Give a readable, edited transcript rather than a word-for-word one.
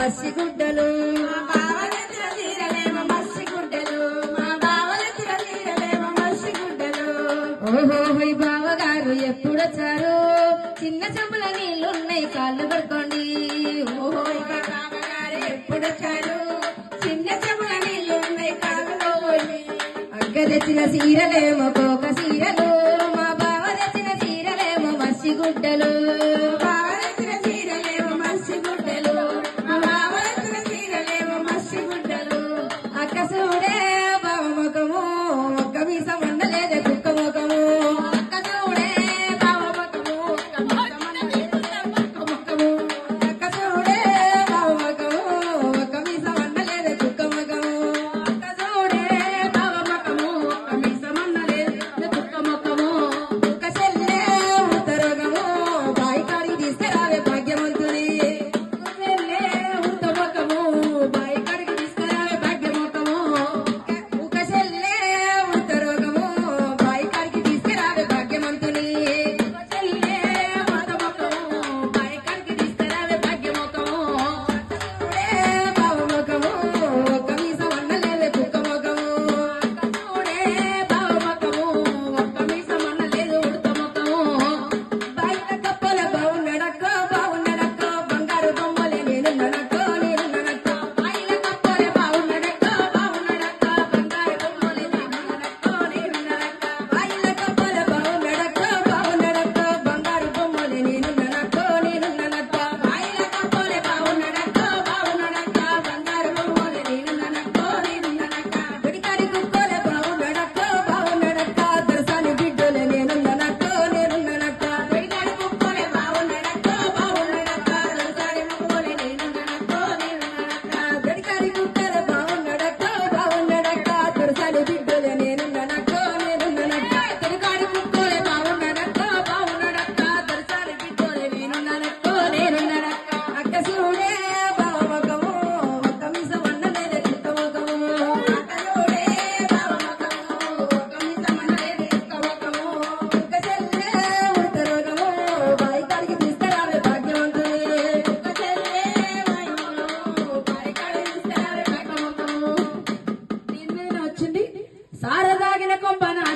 మసి గుడ్డలు మా బావలెత్తిన చీరలేమో మసి గుడ్డలు మా బావలెత్తిన చీరలేమో మసి గుడ్డలు ఓహోయ్ బావగారు ఎప్పుడొచ్చారు చిన్న చెంబుల నీళ్లున్నాయి కాళ్ళు పడుకోండి ఓహోయ్ మా బావగారు ఎప్పుడొచ్చారు చిన్న చెవుల నీళ్లున్నాయి కాళ్ళలో పోయి అగ్గ తెచ్చిన చీరలేమో కోక చీరలు మా బావ తెచ్చిన చీరలేమో మసి గుడ్డలు మా